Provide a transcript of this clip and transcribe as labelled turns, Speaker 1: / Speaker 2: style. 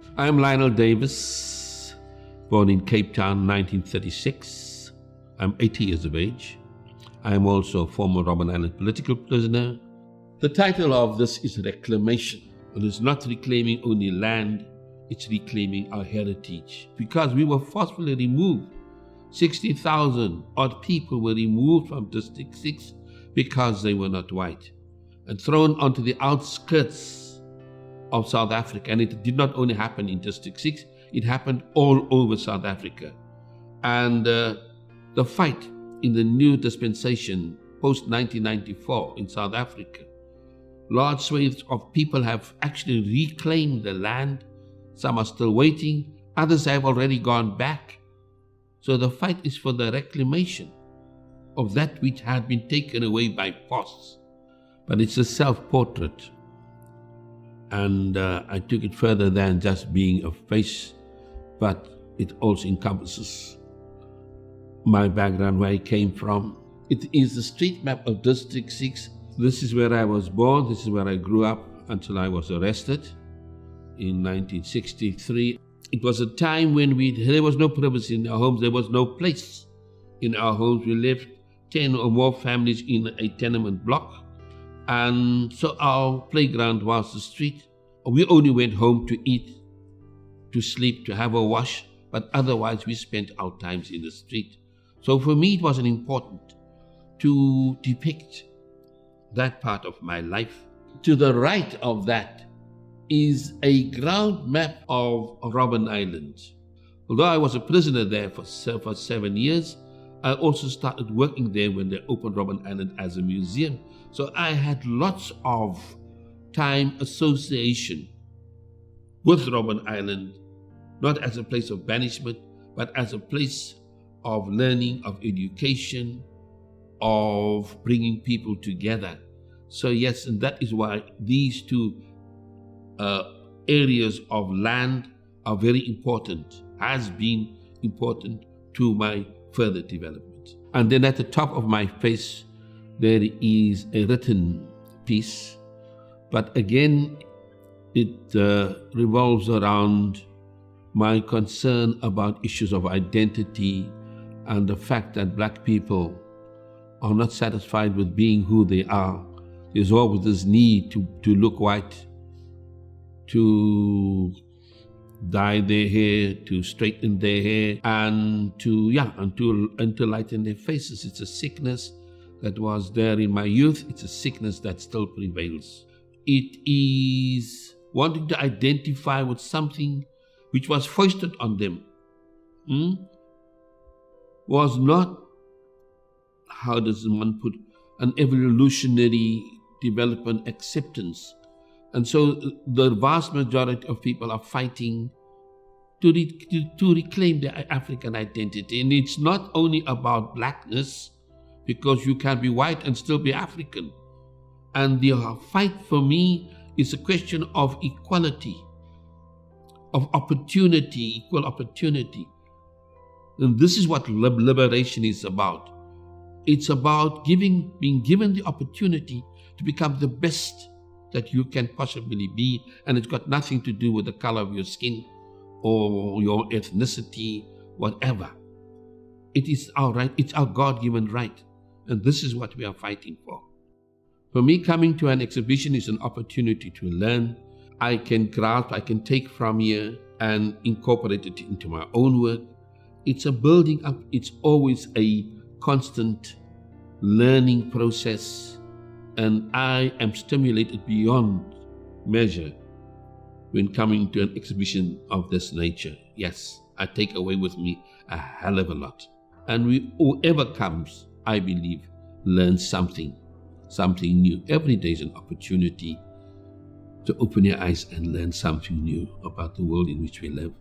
Speaker 1: I am Lionel Davis, born in Cape Town, 1936. I'm 80 years of age. I am also a former Robben Island political prisoner. The title of this is Reclamation. It is not reclaiming only land, it's reclaiming our heritage. Because we were forcefully removed. 60,000 odd people were removed from District 6 because they were not white and thrown onto the outskirts of South Africa. And it did not only happen in District 6, it happened all over South Africa. And the fight in the new dispensation post-1994 in South Africa, large swathes of people have actually reclaimed the land. Some are still waiting, others have already gone back. So the fight is for the reclamation of that which had been taken away by force. But it's a self-portrait. And I took it further than just being a face, but it also encompasses my background, where I came from. It is the street map of District 6. This is where I was born, this is where I grew up until I was arrested in 1963. It was a time when there was no privacy in our homes, there was no place in our homes. We lived 10 or more families in a tenement block. And so our playground was the street. We only went home to eat, to sleep, to have a wash, but otherwise we spent our times in the street. So for me it was important to depict that part of my life. To the right of that is a ground map of Robben Island. Although I was a prisoner there for 7 years, I also started working there when they opened Robben Island as a museum. So I had lots of time association with Robben Island, not as a place of banishment, but as a place of learning, of education, of bringing people together. So yes, and that is why these two areas of land are very important, has been important to my further development. And then at the top of my face, there is a written piece, but again, it revolves around my concern about issues of identity and the fact that Black people are not satisfied with being who they are. There's always this need to look white, to dye their hair, to straighten their hair, and to lighten their faces. It's a sickness that was there in my youth. It's a sickness that still prevails. It is wanting to identify with something which was foisted on them. Was not, how does one put, an evolutionary development acceptance. And so the vast majority of people are fighting to reclaim their African identity. And it's not only about blackness, because you can be white and still be African. And the fight for me is a question of equality, of opportunity, equal opportunity. And this is what liberation is about. It's about being given the opportunity to become the best that you can possibly be, and it's got nothing to do with the color of your skin or your ethnicity, whatever. It is our right, it's our God-given right, and this is what we are fighting for. For me, coming to an exhibition is an opportunity to learn. I can grasp, I can take from here and incorporate it into my own work. It's a building up, it's always a constant learning process. And I am stimulated beyond measure when coming to an exhibition of this nature. Yes, I take away with me a hell of a lot. And whoever comes, I believe, learns something new. Every day is an opportunity to open your eyes and learn something new about the world in which we live.